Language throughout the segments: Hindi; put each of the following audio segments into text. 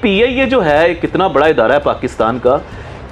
पीआईए जो है कितना बड़ा इदारा है पाकिस्तान का,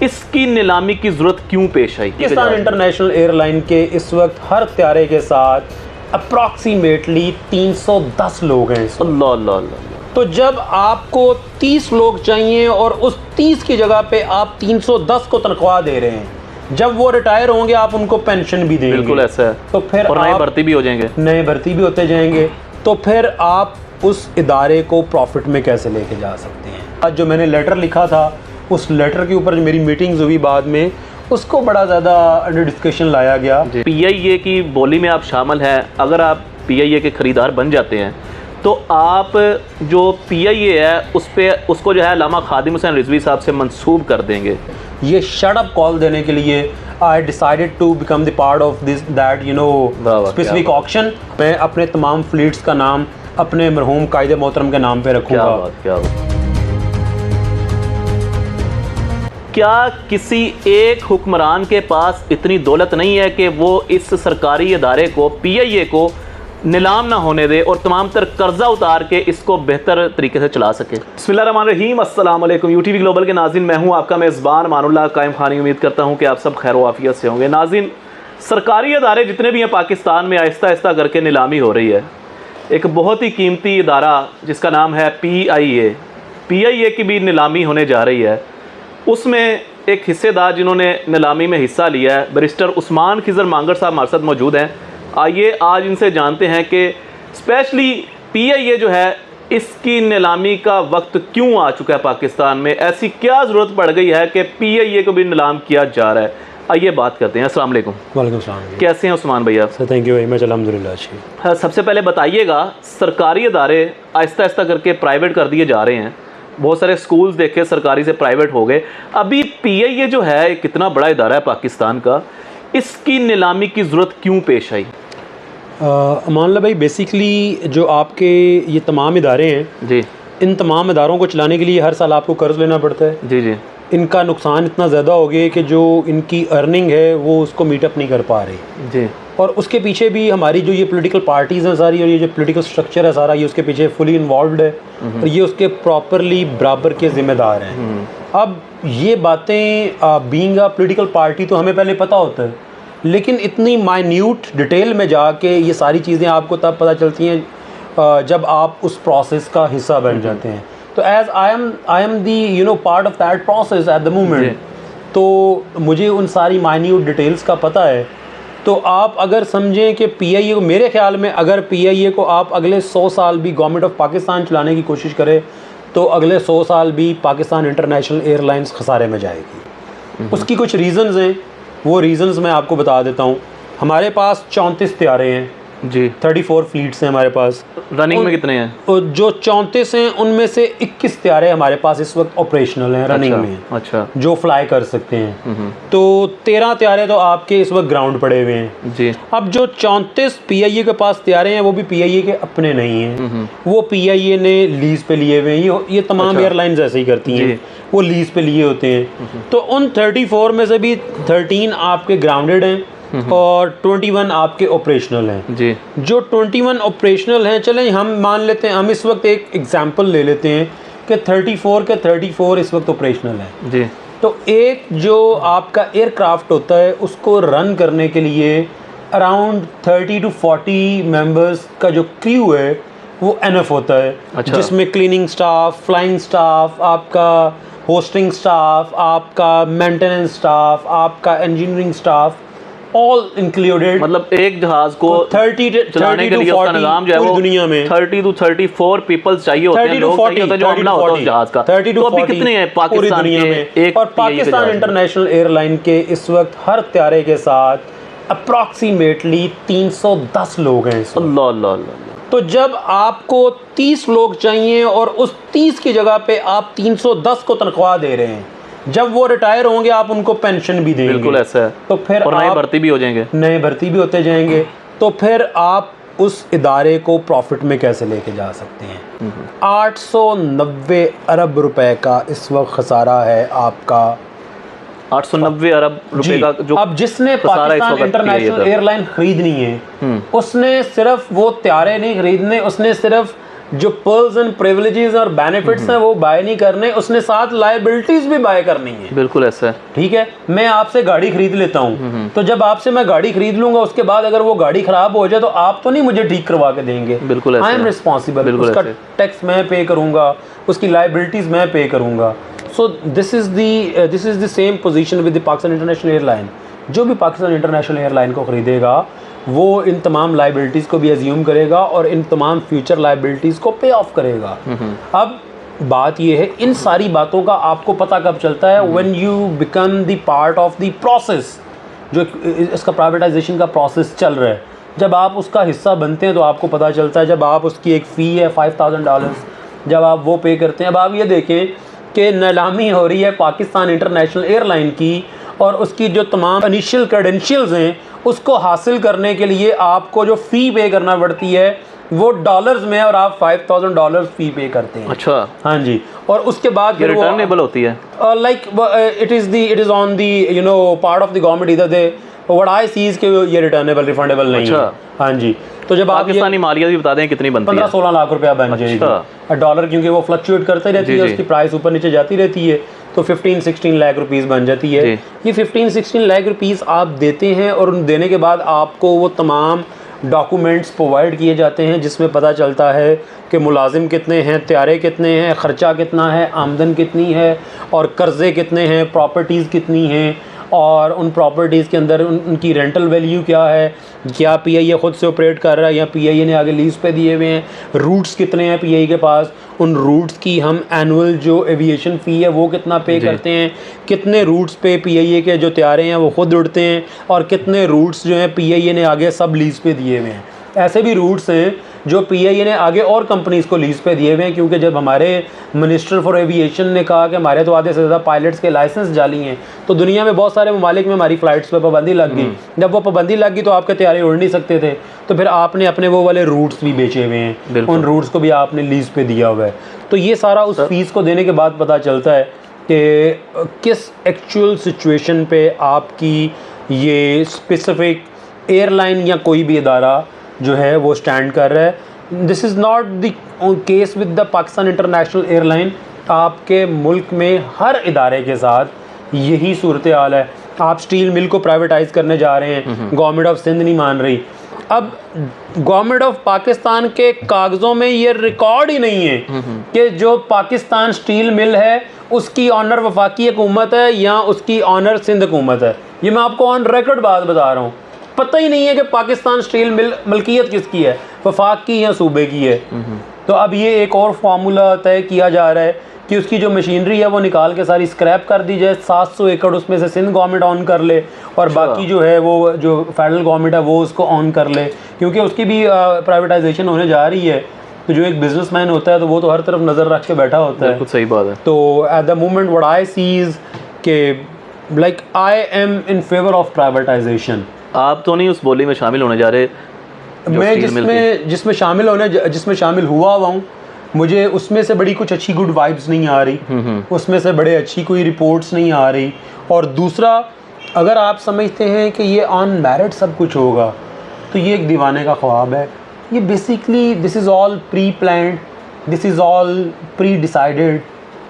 इसकी नीलामी की जरूरत क्यों पेश आई? पाकिस्तान इंटरनेशनल एयरलाइन के इस वक्त हर त्यारे के साथ अप्रॉक्सीमेटली 310 लोग हैं। अल्लाह अल्लाह अल्लाह। तो जब आपको 30 लोग चाहिए और उस 30 की जगह पे आप 310 को तनख्वाह दे रहे हैं, जब वो रिटायर होंगे आप उनको पेंशन भी देंगे। बिल्कुल ऐसा है। तो फिर और नए भर्ती भी हो जाएंगे, नए भर्ती भी होते जाएंगे। तो फिर आप उस इदारे को प्रॉफिट में कैसे लेके जा सकते हैं? आज जो मैंने लेटर लिखा था, उस लेटर के ऊपर जो मेरी मीटिंग्स हुई बाद में, उसको बड़ा ज़्यादा अंडर डिस्कशन लाया गया। पीआईए की बोली में आप शामिल हैं। अगर आप पीआईए के ख़रीदार बन जाते हैं तो आप जो पीआईए है उसको जो है अल्लामा खादिम हुसैन रिजवी साहब से मंसूब कर देंगे। ये शट अप कॉल देने के लिए I decided to become the part of this that specific auction. मैं अपने तमाम फ्लीट्स का नाम अपने मरहूम कायदे मोहतरम के नाम पे रखूँगा। क्या बात। क्या किसी एक हुक्मरान के पास इतनी दौलत नहीं है कि वो इस सरकारी इदारे को, पीआईए को, नीलाम ना होने दे और तमाम तर कर्जा उतार के इसको बेहतर तरीके से चला सके? बिस्मिल्लाहिर्रहमानिर्रहीम, अस्सलाम वालेकुम। यूटीवी ग्लोबल के नाज़रीन, मैं हूं आपका मेज़बान मानुल्लाह कायम खानी। उम्मीद करता हूं कि आप सब खैर वाफियत से होंगे। नाज़रीन, सरकारी इदारे जितने भी हैं पाकिस्तान में आहिस्ता आहिस्ता करके नीलामी हो रही है। एक बहुत ही कीमती इदारा जिसका नाम है पीआईए की भी नीलामी होने जा रही है। उसमें एक हिस्सेदार जिन्होंने नीलामी में हिस्सा लिया है, बैरिस्टर उस्मान खिज़र मांगर साहब हमारे साथ मौजूद हैं। आइए आज इनसे जानते हैं कि स्पेशली पीआईए जो है, इसकी नीलामी का वक्त क्यों आ चुका है पाकिस्तान में? ऐसी क्या ज़रूरत पड़ गई है कि पीआईए को भी नीलाम किया जा रहा है? आइए बात करते हैं। अस्सलाम वालेकुम। वालेकुम सलाम। कैसे हैं उस्मान भैया? Sir thank you very much, अल्हम्दुलिल्लाह। हाँ, सबसे पहले बताइएगा, सरकारी इदारे आहिस्ता आहिस्ता करके प्राइवेट कर दिए जा रहे हैं। बहुत सारे स्कूल्स देखे सरकारी से प्राइवेट हो गए। अभी पीआईए जो है कितना बड़ा इदारा है पाकिस्तान का, इसकी नीलामी की ज़रूरत क्यों पेश आई? अमान भाई, बेसिकली जो आपके ये तमाम इदारे हैं जी, इन तमाम इदारों को चलाने के लिए हर साल आपको कर्ज़ लेना पड़ता है। जी जी। इनका नुकसान इतना ज़्यादा हो गया कि जो इनकी अर्निंग है वो उसको मीटअप नहीं कर पा रही जी। और उसके पीछे भी हमारी जो ये पॉलिटिकल पार्टीज़ हैं सारी, और ये जो पॉलिटिकल स्ट्रक्चर है सारा, ये उसके पीछे फुली इन्वॉल्व्ड है और ये उसके प्रॉपरली बराबर के ज़िम्मेदार हैं। अब ये बातें बीइंग अ पॉलिटिकल पार्टी तो हमें पहले पता होता है, लेकिन इतनी माइन्यूट डिटेल में जाके ये सारी चीज़ें आपको तब पता चलती हैं जब आप उस प्रोसेस का हिस्सा बन जाते हैं। तो as I am the part of that process at the moment, तो मुझे उन सारी माइन्यूट डिटेल्स का पता है। तो आप अगर समझें कि पीआईए को, मेरे ख्याल में अगर पीआईए को आप अगले 100 साल भी गवर्नमेंट ऑफ पाकिस्तान चलाने की कोशिश करे तो अगले 100 साल भी पाकिस्तान इंटरनेशनल एयरलाइंस खसारे में जाएगी। उसकी कुछ रीज़न्स हैं, वो रीज़न्स मैं आपको बता देता हूँ। हमारे पास 34 त्यारे हैं जी, 34 फ्लीट्स हैं हमारे पास। रनिंग में कितने हैं? और जो 34 हैं उनमें से 21 त्यारे हमारे पास इस वक्त ऑपरेशनल हैं, रनिंग में। अच्छा। जो फ्लाई कर सकते हैं। तो 13 त्यारे तो आपके इस वक्त ग्राउंड पड़े हुए हैं जी। अब जो 34 पीआईए के पास त्यारे हैं वो भी पीआईए के अपने नहीं हैं, वो पीआईए ने लीज पे लिए हुए हैं। ये तमाम एयरलाइंस ऐसे ही करती हैं, वो लीज पे लिए होते हैं। तो उन 34 में से भी 13 आपके ग्राउंडेड हैं और 21 आपके ऑपरेशनल हैं जी। जो 21 ऑपरेशनल हैं, चलें हम मान लेते हैं, हम इस वक्त एक एग्जांपल ले लेते हैं कि 34 के 34 इस वक्त ऑपरेशनल हैं जी। तो एक जो आपका एयरक्राफ्ट होता है उसको रन करने के लिए अराउंड 30 to 40 मेंबर्स का जो क्रू है वो एनफ होता है। अच्छा। जिसमें क्लीनिंग स्टाफ, फ्लाइंग स्टाफ, आपका होस्टिंग स्टाफ, आपका मेंटेनेंस स्टाफ, आपका इंजीनियरिंग स्टाफ, ऑल इंक्लूडेड। मतलब एक जहाज को 30 चलाने के लिए उसका निजाम जो है वो दुनिया में 30 to 34 पीपल्स चाहिए होते हैं, लोग चाहिए होते हैं जो अमला होता है जहाज का। 30 to 40 तो अभी कितने हैं पाकिस्तान के? एक और पाकिस्तान इंटरनेशनल एयरलाइन के इस वक्त हर त्यारे के साथ अप्रॉक्सीमेटली 310 लोग हैं। अल्लाह अल्लाह अल्लाह। तो जब आपको 30 लोग चाहिए और उस 30 की जगह पे आप 310 को तनख्वाह दे रहे हैं, जब वो रिटायर होंगे आप उनको पेंशन भी देंगे। बिल्कुल ऐसा है। तो फिर और नए भर्ती भी हो जाएंगे, नए भर्ती भी होते जाएंगे। तो फिर आप उस इदारे को प्रॉफिट में कैसे लेके जा सकते हैं? 890 अरब रुपए का इस वक्त खसारा है आपका। 890 अरब रुपए का जो अब जिसने पाकिस्तान इंटरनेशनल एयरलाइन खरीदनी है उसने सिर्फ वो त्यारे नहीं खरीदने, उसने सिर्फ जो पर्ल्स एंड प्रिविलेजेस और बेनिफिट्स हैं वो बाय नहीं करने, उसने साथ लायबिलिटीज भी बाय करनी है। बिल्कुल ऐसा है। ठीक है, मैं आपसे गाड़ी खरीद लेता हूँ, तो जब आपसे मैं गाड़ी खरीद लूंगा उसके बाद अगर वो गाड़ी खराब हो जाए तो आप तो नहीं मुझे ठीक करवा के देंगे। बिल्कुल ऐसा आई एम है। रिस्पॉन्सिबल, उसका टैक्स मैं पे करूंगा, उसकी लायबिलिटीज मैं पे करूंगा। So this is the same position with the Pakistan international airline. जो भी पाकिस्तान इंटरनेशनल एयरलाइन को खरीदेगा वो इन तमाम लायबिलिटीज़ को भी एज्यूम करेगा और इन तमाम फ्यूचर लायबिलिटीज़ को पे ऑफ करेगा। अब बात ये है, इन सारी बातों का आपको पता कब चलता है? When you become the part of the process. जो इसका प्राइवेटाइजेशन का प्रोसेस चल रहा है, जब आप उसका हिस्सा बनते हैं तो आपको पता चलता है। जब आप उसकी एक फ़ी है $5000, जब आप वो पे करते हैं, अब आप ये देखें कि नीलामी हो रही है पाकिस्तान इंटरनेशनल एयरलाइन की, और उसकी जो तमाम इनिशियल क्रेडेंशियल्स हैं उसको हासिल करने के लिए आपको जो फ़ी पे करना पड़ती है वो डॉलर्स में, और आप $5000 फ़ी पे करते हैं। अच्छा, हाँ जी। और उसके बाद फिर रिटर्नेबल होती है, like it is on the you know part of the government इधर दे व्हाट आई सी इज के ये रिटर्नेबल रिफंडेबल नहीं है। हाँ जी। तो जब आप पाकिस्तानी मालियत भी बता दें कितनी बनती है? 15-16 लाख रुपया बन जाएगी। डॉलर क्योंकि वो फ्लक्चुएट करते रहती है, उसकी प्राइस ऊपर नीचे जाती रहती है, तो 15-16 लाख रुपीस बन जाती है। ये 15-16 लाख रुपीस आप देते हैं और देने के बाद आपको वो तमाम डॉक्यूमेंट्स प्रोवाइड किए जाते हैं जिसमें पता चलता है कि मुलाजिम कितने हैं, त्यारे कितने हैं, ख़र्चा कितना है, आमदन कितनी है, और कर्ज़े कितने हैं, प्रॉपर्टीज़ कितनी हैं, और उन प्रॉपर्टीज़ के अंदर उनकी रेंटल वैल्यू क्या है, क्या पीआईए ख़ुद से ऑपरेट कर रहा है या पीआईए ने आगे लीज़ पे दिए हुए हैं, रूट्स कितने हैं पीआईए के पास, उन रूट्स की हम एनुअल जो एविएशन फ़ी है वो कितना पे करते हैं, कितने रूट्स पे पीआईए के जो त्यारे हैं वो ख़ुद उड़ते हैं, और कितने रूट्स जो हैं पीआईए ने आगे सब लीज़ पे दिए हुए हैं। ऐसे भी रूट्स हैं जो पीआईए ने आगे और कंपनीज़ को लीज़ पे दिए हुए हैं, क्योंकि जब हमारे मिनिस्टर फॉर एविएशन ने कहा कि हमारे तो आधे से ज़्यादा पायलट्स के लाइसेंस जाली हैं, तो दुनिया में बहुत सारे ममालिक में हमारी फ़्लाइट्स पे पाबंदी लग गई। जब वो पाबंदी लग गई तो आपके त्यारे उड़ नहीं सकते थे, तो फिर आपने अपने वो वाले रूट्स भी बेचे हुए हैं, उन रूट्स को भी आपने लीज़ पे दिया हुआ है। तो ये सारा उस फीस को देने के बाद पता चलता है कि किस एक्चुअल सिचुएशन पे आपकी ये स्पेसिफिक एयरलाइन या कोई भी इदारा जो है वो स्टैंड कर रहा है। This is not the case with the Pakistan international airline. आपके मुल्क में हर इदारे के साथ यही सूरत हाल है। आप स्टील मिल को प्राइवेटाइज़ करने जा रहे हैं, गवर्नमेंट ऑफ सिंध नहीं मान रही। अब गवर्नमेंट ऑफ पाकिस्तान के कागज़ों में ये रिकॉर्ड ही नहीं है कि जो पाकिस्तान स्टील मिल है उसकी ऑनर वफाकी हुकूमत है या उसकी ऑनर सिंध हुकूमत है। ये मैं आपको ऑन रिकॉर्ड बात बता रहा हूँ। पता ही नहीं है कि पाकिस्तान स्टील मिल मलकियत किसकी है, वफाक की या सूबे की है। तो अब ये एक और फार्मूला तय किया जा रहा है कि उसकी जो मशीनरी है वो निकाल के सारी स्क्रैप कर दी जाए, 700 एकड़ उसमें से सिंध गवर्नमेंट ऑन कर ले, और बाकी जो है वो जो फेडरल गवर्नमेंट है वो उसको ऑन कर ले, क्योंकि उसकी भी प्राइवेटाइजेशन होने जा रही है। तो जो एक बिजनेसमैन होता है तो वो तो हर तरफ नज़र रख के बैठा होता है। सही बात है। तो at the moment what I see is के like I am in favour of privatisation. आप तो नहीं उस बोली में शामिल होने जा रहे? मैं जिसमें शामिल हुआ हूँ, मुझे उसमें से बड़ी कुछ अच्छी गुड वाइब्स नहीं आ रही, उसमें से बड़े अच्छी कोई रिपोर्ट्स नहीं आ रही। और दूसरा, अगर आप समझते हैं कि ये ऑन मेरिट सब कुछ होगा तो ये एक दीवाने का ख्वाब है। ये basically this is all pre planned, this is all pre decided.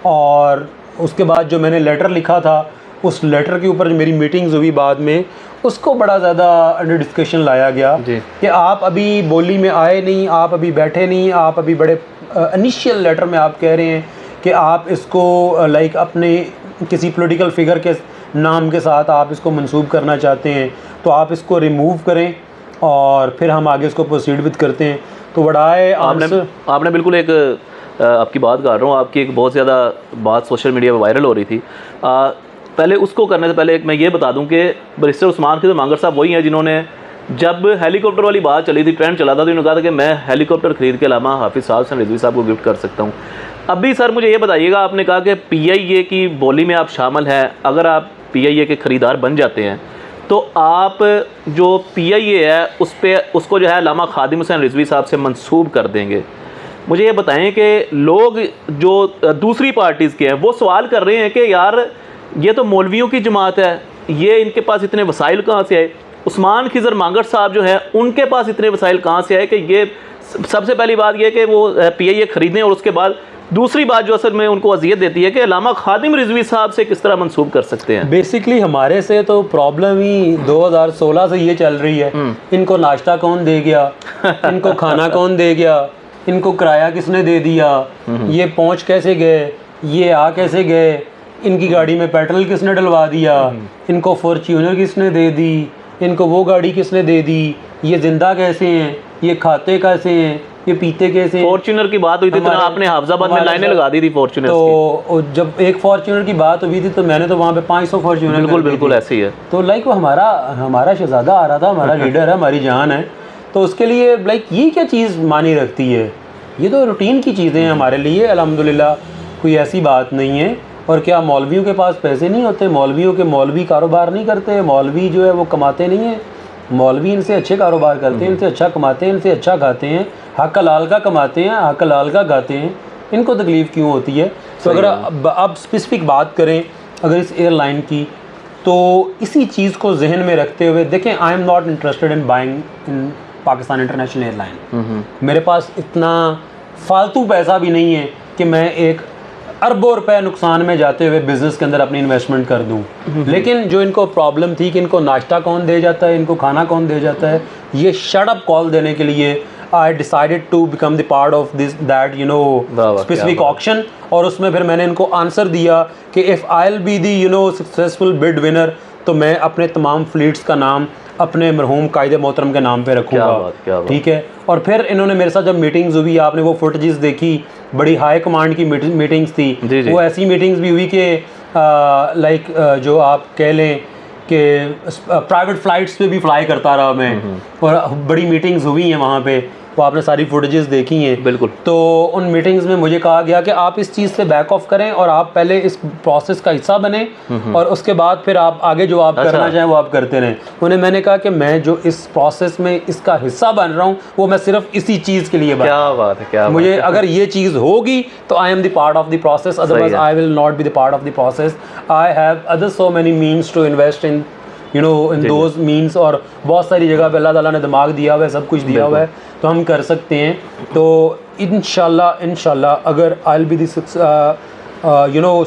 और उसके बाद जो मैंने लेटर लिखा था, उस लेटर के ऊपर जो मेरी मीटिंग्स हुई बाद में, उसको बड़ा ज़्यादा अंडर डिस्कशन लाया गया कि आप अभी बोली में आए नहीं, आप अभी बैठे नहीं, आप अभी बड़े इनिशियल लेटर में आप कह रहे हैं कि आप इसको लाइक अपने किसी पॉलिटिकल फिगर के नाम के साथ आप इसको मंसूब करना चाहते हैं, तो आप इसको रिमूव करें और फिर हम आगे इसको प्रोसीड विद करते हैं। तो बढ़ाए आपने बिल्कुल एक आपकी बात कर रहा हूँ, आपकी एक बहुत ज़्यादा बात सोशल मीडिया पर वायरल हो रही थी। पहले उसको करने से पहले एक मैं ये बता दूं कि बैरिस्टर उस्मान खिज़र मांगर साहब वही हैं जिन्होंने, जब हेलीकॉप्टर वाली बात चली थी, ट्रेंड चला था, तो इन्होंने कहा था कि मैं हेलीकॉप्टर खरीद के अलामा हाफिज़ साहब से रिजवी साहब को गिफ्ट कर सकता हूं। अभी सर मुझे ये बताइएगा, आपने कहा कि पीआईए की बोली में आप शामिल हैं, अगर आप पीआईए के ख़रीदार बन जाते हैं तो आप जो पीआईए है उसको जो है अल्लामा खादिम हुसैन रिजवी साहब से मंसूब कर देंगे। मुझे ये बताएं कि लोग जो दूसरी पार्टीज़ के हैं वो सवाल कर रहे हैं कि यार ये तो मौलवियों की जमात है, ये इनके पास इतने वसाइल कहाँ से आए? उस्मान खिज़र मांगर साहब जो है उनके पास इतने वसाइल कहाँ से आए कि ये सबसे पहली बात यह कि वो पीआईए खरीदें, और उसके बाद दूसरी बात जो असल में उनको अजियत देती है कि अल्लामा खादिम रिजवी साहब से किस तरह मंसूब कर सकते हैं। बेसिकली हमारे से तो प्रॉब्लम ही 2016 से ये चल रही है, इनको नाश्ता कौन दे गया, इनको खाना कौन दे गया, इनको किराया किसने दे दिया, ये पहुंच कैसे गए, ये आ कैसे गए, इनकी गाड़ी में पेट्रोल किसने डलवा दिया, इनको फॉर्च्यूनर किसने दे दी, इनको वो गाड़ी किसने दे दी, ये जिंदा कैसे हैं, ये खाते कैसे हैं, ये पीते कैसे हैं। फॉर्च्यूनर की बात हुई थी तो आपने हाफजाबाद में लाइनें लगा दी थी फॉर्च्यूनर तो जब एक फॉर्च्यूनर की बात हुई थी तो मैंने तो वहाँ पे 500 फॉर्च्यूनर बिल्कुल ऐसे ही है। तो लाइक वो हमारा शहजादा आ रहा था, हमारा लीडर है, हमारी जान है, तो उसके लिए लाइक ये क्या चीज़ मानी रखती है, ये तो रूटीन की चीज़ें हैं हमारे लिए। अल्हम्दुलिल्लाह कोई ऐसी बात नहीं है। और क्या मौलवियों के पास पैसे नहीं होते? मौलवी कारोबार नहीं करते, मौलवी जो है वो कमाते नहीं हैं, मौलवी इनसे अच्छे कारोबार करते हैं, इनसे अच्छा कमाते हैं, इनसे अच्छा खाते हैं, हक हलाल का कमाते हैं, हक हलाल का गाते हैं, इनको तकलीफ़ क्यों होती है? तो अगर अब स्पेसिफिक बात करें अगर इस एयरलाइन की, तो इसी चीज़ को जहन में रखते हुए देखें, I am not interested in buying in Pakistan international airline. मेरे पास इतना फालतू पैसा भी नहीं है कि मैं एक अरबों रुपए नुकसान में जाते हुए बिज़नेस के अंदर अपनी इन्वेस्टमेंट कर दूं। लेकिन जो इनको प्रॉब्लम थी कि इनको नाश्ता कौन दे जाता है, इनको खाना कौन दे जाता है, ये शट अप कॉल देने के लिए I decided to become the part of this that specific auction. और उसमें फिर मैंने इनको आंसर दिया कि if I will be the successful bid winner, तो मैं अपने तमाम फ्लीट्स का नाम अपने मरहूम कायदे मोहतरम के नाम पे रखूँगा। ठीक है। और फिर इन्होंने मेरे साथ जब मीटिंग्स हुई, आपने वो फुटेजेस देखी, बड़ी हाई कमांड की मीटिंग्स थी। वो ऐसी मीटिंग्स भी हुई कि लाइक जो आप कह लें कि प्राइवेट फ़्लाइट्स पे भी फ्लाई करता रहा मैं, और बड़ी मीटिंग्स हुई हैं वहाँ पे, वो आपने सारी फुटेजेस देखी हैं। बिल्कुल। तो उन मीटिंग्स में मुझे कहा गया कि आप इस चीज़ से बैक ऑफ करें और आप पहले इस प्रोसेस का हिस्सा बने, और उसके बाद फिर आप आगे जो आप करना चाहें वो आप करते रहें। उन्हें मैंने कहा कि मैं जो इस प्रोसेस में इसका हिस्सा बन रहा हूँ वो मैं सिर्फ इसी चीज़ के लिए बन रहा हूँ। क्या बात है, क्या मुझे अगर ये चीज़ होगी तो I am the part of the process, otherwise I will not be the part of the process. I have other so many means to invest in in those means, और बहुत सारी जगह पे अल्लाह ताला ने दिमाग दिया हुआ है, सब कुछ दिया हुआ है, तो हम कर सकते हैं। तो इंशाल्लाह अगर आई will be the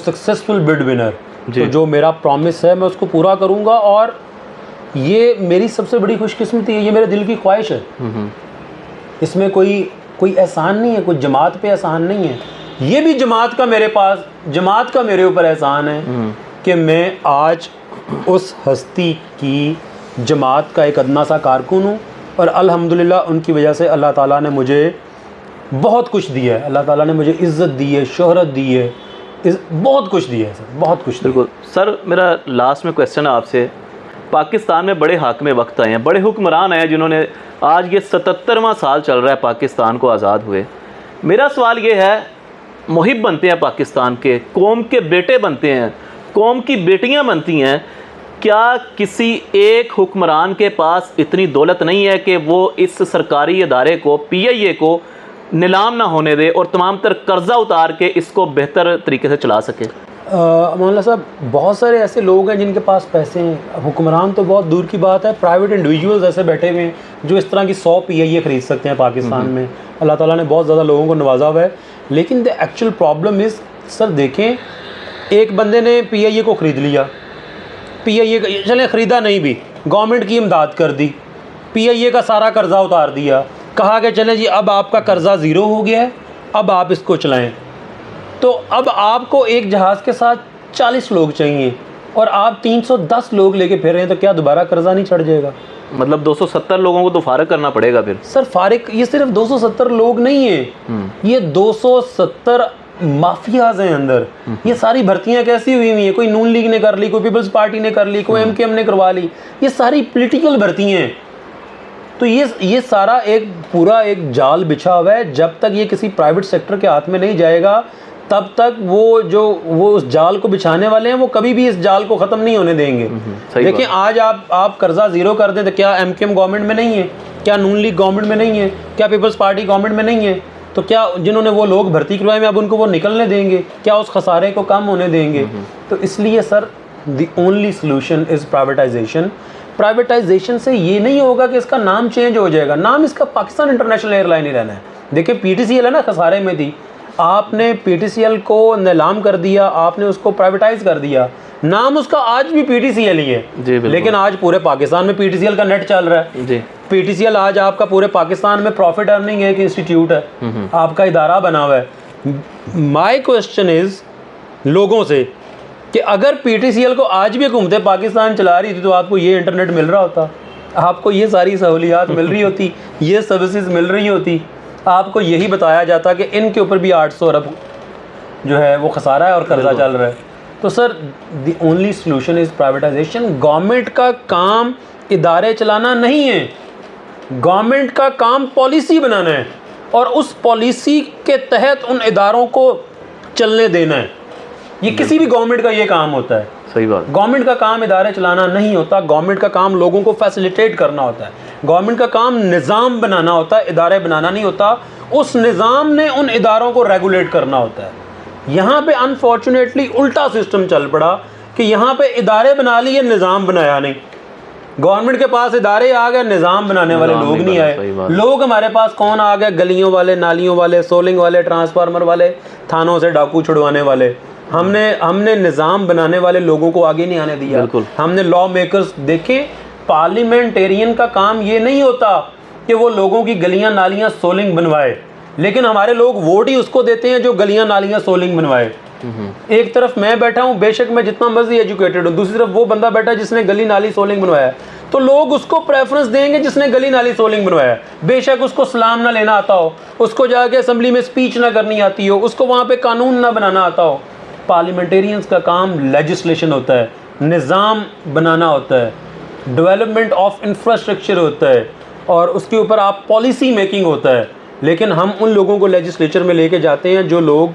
successful bid winner, तो जो मेरा प्रॉमिस है मैं उसको पूरा करूँगा। और ये मेरी सबसे बड़ी खुशकिस्मती है, ये मेरे दिल की ख्वाहिश है। इसमें कोई एहसान नहीं है, कोई जमात पे एहसान नहीं है। ये भी जमात का मेरे ऊपर एहसान है कि मैं आज उस हस्ती की जमात का एक अदना सा कारकुन हूँ, और अल्हम्दुलिल्लाह उनकी वजह से अल्लाह ताला ने मुझे बहुत कुछ दिया है। अल्लाह ताला ने मुझे इज़्ज़त दी है, शोहरत दी है, बहुत कुछ दिया है सर, बहुत कुछ। बिल्कुल सर, मेरा लास्ट में क्वेश्चन है आपसे। पाकिस्तान में बड़े हाकिम वक्त आए हैं, बड़े हुक्मरान आए जिन्होंने, आज ये 77वां साल चल रहा है पाकिस्तान को आज़ाद हुए। मेरा सवाल ये है, मुहिब बनते हैं पाकिस्तान के, कौम के बेटे बनते हैं, कौम की बेटियां बनती हैं, क्या किसी एक हुक्मरान के पास इतनी दौलत नहीं है कि वो इस सरकारी इदारे को, पीआईए को नीलाम ना होने दे और तमाम तर कर्जा उतार के इसको बेहतर तरीके से चला सके? मौलाना साहब, बहुत सारे ऐसे लोग हैं जिनके पास पैसे हैं, हुक्मरान तो बहुत दूर की बात है, प्राइवेट इंडिविजुअल्स ऐसे बैठे हुए हैं जो इस तरह की 100 पीआईए ख़रीद सकते हैं पाकिस्तान में। अल्लाह ताला ने बहुत ज़्यादा लोगों को नवाजा हुआ है। लेकिन the actual problem is, sir देखें, एक बंदे ने पीआईए को ख़रीद लिया, पीआईए चले ख़रीदा नहीं भी, गवर्नमेंट की इमदाद कर दी, पीआईए का सारा कर्जा उतार दिया, कहा कि चलें जी अब आपका कर्जा ज़ीरो हो गया है, अब आप इसको चलाएं। तो अब आपको एक जहाज़ के साथ 40 लोग चाहिए और आप 310 लोग लेके फिर रहे हैं, तो क्या दोबारा कर्जा नहीं चढ़ जाएगा? मतलब 270 लोगों को तो फारिग करना पड़ेगा फिर। सर फारिग, ये सिर्फ 270 लोग नहीं हैं, ये 270 माफियाज हैं अंदर। ये सारी भर्तियां कैसी हुई हुई हैं? कोई नून लीग ने कर ली, कोई पीपल्स पार्टी ने कर ली, कोई एमकेएम ने करवा ली। ये सारी पॉलिटिकल भर्तियां हैं। तो ये सारा एक पूरा एक जाल बिछा हुआ है। जब तक ये किसी प्राइवेट सेक्टर के हाथ में नहीं जाएगा, तब तक वो उस जाल को बिछाने वाले हैं, वो कभी भी इस जाल को ख़त्म नहीं होने देंगे। देखिए, आज आप कर्जा ज़ीरो कर दें तो क्या एमकेएम गवर्नमेंट में नहीं है? क्या नून लीग गवर्नमेंट में नहीं है? क्या पीपल्स पार्टी गवर्नमेंट में नहीं है? तो क्या जिन्होंने वो लोग भर्ती करवाए में अब उनको वो निकलने देंगे? क्या उस खसारे को कम होने देंगे? तो इसलिए sir the only solution is privatisation. Privatisation से ये नहीं होगा कि इसका नाम चेंज हो जाएगा, नाम इसका पाकिस्तान इंटरनेशनल एयरलाइन ही रहना है। देखिए PTCL है ना, खसारे में थी, आपने PTCL को नीलाम कर दिया, आपने उसको प्राइवेटाइज कर दिया, नाम उसका आज भी PTCL ही है, लेकिन आज पूरे पाकिस्तान में PTCL का नेट चल रहा है जी। PTCL आज आपका पूरे पाकिस्तान में प्रॉफिट अर्निंग एक इंस्टीट्यूट है, आपका इदारा बना हुआ है। माई क्वेश्चन इज लोगों से कि अगर PTCL को आज भी हुकूमत पाकिस्तान चला रही थी तो आपको ये इंटरनेट मिल रहा होता, आपको ये सारी सहूलियात मिल रही होती, ये सर्विसेज मिल रही होती, आपको यही बताया जाता कि इनके ऊपर भी 800 अरब जो है वो खसारा है और कर्जा चल रहा है। तो sir the only solution is privatisation. Government का काम इदारे चलाना नहीं है, गवर्नमेंट का काम पॉलिसी बनाना है और उस पॉलिसी के तहत उन इदारों को चलने देना है। ये किसी भी गवर्नमेंट का ये काम होता है। सही बात। गवर्नमेंट का काम इदारे चलाना नहीं होता, गवर्नमेंट का काम लोगों को फैसिलिटेट करना होता है, गवर्नमेंट का काम निज़ाम बनाना होता है, इदारे बनाना नहीं होता। उस निज़ाम ने उन इदारों को रेगुलेट करना होता है। यहाँ पे अनफॉर्चुनेटली उल्टा सिस्टम चल पड़ा कि यहाँ पे इदारे बना लिए, निज़ाम बनाया नहीं। गवर्नमेंट के पास इदारे आ गए, निज़ाम बनाने वाले लोग नहीं आए। लोग हमारे पास कौन आ गए? गलियों वाले, नालियों वाले, सोलिंग वाले, ट्रांसफार्मर वाले, थानों से डाकू छुड़वाने वाले। हमने निज़ाम बनाने वाले लोगों को आगे नहीं आने दिया। हमने लॉ मेकर्स देखे, पार्लियामेंटेरियन का काम ये नहीं होता कि वो लोगों की गलियां नालियां सोलिंग बनवाए, लेकिन हमारे लोग वोट ही उसको देते हैं जो गलियां नालियां सोलिंग बनवाए। एक तरफ मैं बैठा हूँ, बेशक मैं जितना मर्जी एजुकेटेड हूँ, दूसरी तरफ वो बंदा बैठा है जिसने गली नाली सोलिंग बनवाया, तो लोग उसको प्रेफरेंस देंगे जिसने गली नाली सोलिंग बनवाया। बेशक उसको सलाम ना लेना आता हो, उसको जाके असेंबली में स्पीच ना करनी आती हो, उसको वहाँ पे कानून ना बनाना आता हो। पार्लियामेंटेरियंस का काम लेजिस्लेशन होता है, निज़ाम बनाना होता है, डेवलपमेंट ऑफ इंफ्रास्ट्रक्चर होता है और उसके ऊपर आप पॉलिसी मेकिंग होता है। लेकिन हम उन लोगों को लेजिस्लेचर में लेके जाते हैं जो लोग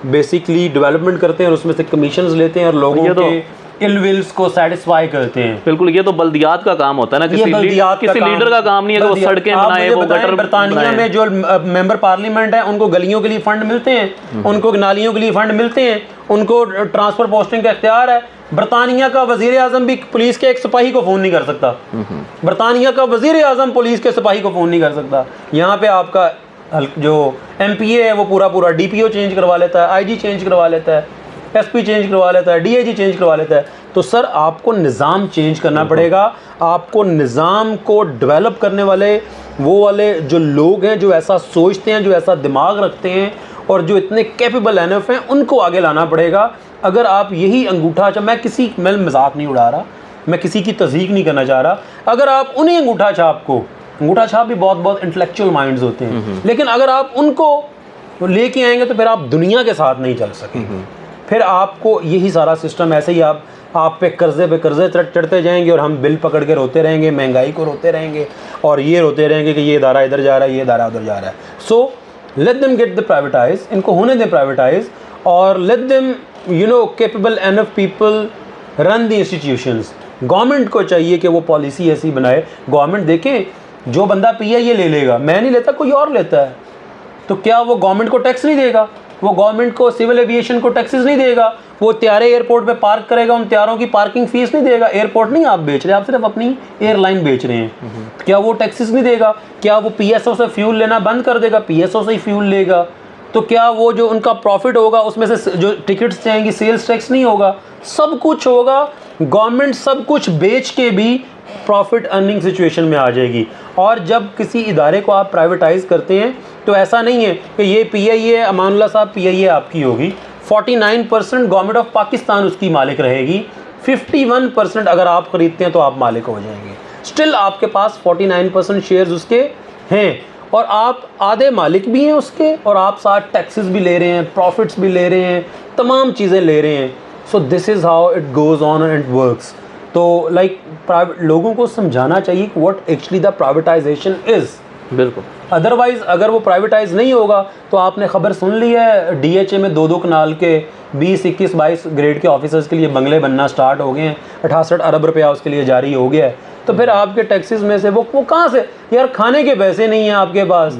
बेसिकली डेवलपमेंट करते हैं और उसमें से कमीशंस लेते हैं और लोगों के इल विल्स को सेटिस्फाई करते हैं। बिल्कुल, ये तो बल्दियात का काम होता है ना, किसी लीडर का काम नहीं है कि वो सड़कें बनाए, वो गटर। बरतानिया में जो मेंबर पार्लियामेंट है उनको गलियों के लिए फंड मिलते हैं, उनको नालियों के लिए फंड मिलते हैं, उनको ट्रांसफर पोस्टिंग का इख्तियार है। बरतानिया का वजीर आजम भी पुलिस के एक सिपाही को फ़ोन नहीं कर सकता, बरतानिया का वजीर आजम पुलिस के सिपाही को फ़ोन नहीं कर सकता। यहाँ पे आपका जो MPA है वो पूरा DPO चेंज करवा लेता है, IG चेंज करवा लेता है, SP चेंज करवा लेता है, DIG चेंज करवा लेता है। तो सर आपको निज़ाम चेंज करना पड़ेगा। आपको निज़ाम को डेवलप करने वाले वो वाले जो लोग हैं, जो ऐसा सोचते हैं, जो ऐसा दिमाग रखते हैं और जो इतने कैपेबल एनफ हैं, उनको आगे लाना पड़ेगा। अगर आप यही अंगूठा, मैं मजाक नहीं उड़ा रहा, मैं किसी की तज़हीक नहीं करना चाह रहा, अगर आप उन्हीं अंगूठा छाप भी बहुत इंटेलेक्चुअल माइंड्स होते हैं, लेकिन अगर आप उनको लेके आएंगे तो फिर आप दुनिया के साथ नहीं चल सकेंगे। फिर आपको यही सारा सिस्टम ऐसे ही आप पे कर्जे चढ़ते जाएंगे और हम बिल पकड़ के रोते रहेंगे, महंगाई को रोते रहेंगे और ये रोते रहेंगे कि ये इदारा इधर जा रहा है, ये इदारा उधर जा रहा है। So let them get the privatise, इनको होने दें प्राइवेटाइज और let them capable enough people run the institutions. Government को चाहिए कि वो पॉलिसी ऐसी बनाए। गवर्नमेंट देखें, जो बंदा PIA ले लेगा, मैं नहीं लेता, कोई और लेता है, तो क्या वो गवर्नमेंट को टैक्स नहीं देगा? वो गवर्नमेंट को सिविल एविएशन को टैक्सेस नहीं देगा? वो त्यारे एयरपोर्ट पे पार्क करेगा, उन त्यारों की पार्किंग फीस नहीं देगा? एयरपोर्ट नहीं आप बेच रहे, आप सिर्फ अपनी एयरलाइन बेच रहे हैं, क्या वो टैक्सेस नहीं देगा? क्या वो PSO से फ्यूल लेना बंद कर देगा, PSO से ही फ्यूल लेगा? तो क्या वो जो उनका प्रॉफिट होगा उसमें से जो टिकट्स जाएंगी सेल्स टैक्स नहीं होगा? सब कुछ होगा। गवर्नमेंट सब कुछ बेच के भी प्रॉफिट अर्निंग सिचुएशन में आ जाएगी। और जब किसी इदारे को आप प्राइवेटाइज करते हैं तो ऐसा नहीं है कि ये PIA, अमानुल्लाह साहब PIA आपकी होगी, 49% गवर्नमेंट ऑफ पाकिस्तान उसकी मालिक रहेगी, 51% अगर आप ख़रीदते हैं तो आप मालिक हो जाएंगे। स्टिल आपके पास 49% शेयर्स उसके हैं और आप आधे मालिक भी हैं उसके और आप साथ टैक्सेस भी ले रहे हैं, प्रॉफिट्स भी ले रहे हैं, तमाम चीज़ें ले रहे हैं। So this is how it goes on and works. तो लोगों को समझाना चाहिए कि what actually the privatisation is. बिल्कुल, अदरवाइज़ अगर वो प्राइवेटाइज नहीं होगा तो आपने खबर सुन ली है, DHA में 2-2 कनाल के 20, 21, 22 ग्रेड के ऑफिसर्स के लिए बंगले बनना स्टार्ट हो गए हैं, 68 अरब रुपया उसके लिए जारी हो गया है। तो फिर आपके टैक्सेस में से वो कहाँ से? यार खाने के पैसे नहीं हैं आपके पास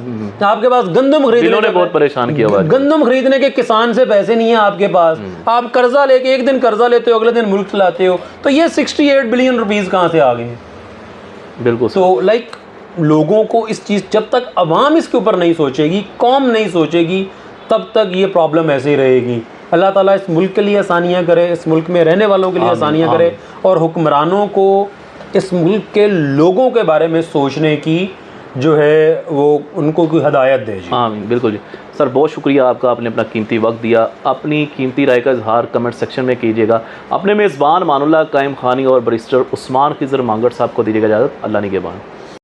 गंदम खरीदने ने बहुत परेशान किया हुआ है, गंदम खरीदने के किसान से पैसे नहीं है आपके पास। आप कर्जा लेके एक दिन कर्जा लेते हो, अगले दिन मुल्क चलाते हो, तो ये 68 बिलियन रुपीस कहाँ से आ गए हैं? बिल्कुल सर। तो लाइक लोगों को इस चीज़, जब तक अवाम इसके ऊपर नहीं सोचेगी, कौम नहीं सोचेगी, तब तक ये प्रॉब्लम ऐसे ही रहेगी। अल्लाह ताला इस मुल्क के लिए आसानियाँ करे, इस मुल्क में रहने वालों के लिए आसानियाँ करे, और हुक्मरानों को इस मुल्क के लोगों के बारे में सोचने की जो है वो उनको कोई हदायत दे जी। आमीन, बिल्कुल जी। सर बहुत शुक्रिया आपका, आपने अपना कीमती वक्त दिया। अपनी कीमती राय का इजहार कमेंट सेक्शन में कीजिएगा। अपने मेज़बान मानुल्लाह कायम खानी और बैरिस्टर उस्मान खिज़र मांगड़ साहब को दीजिएगा इजाज़त। अल्लाह निगहबान।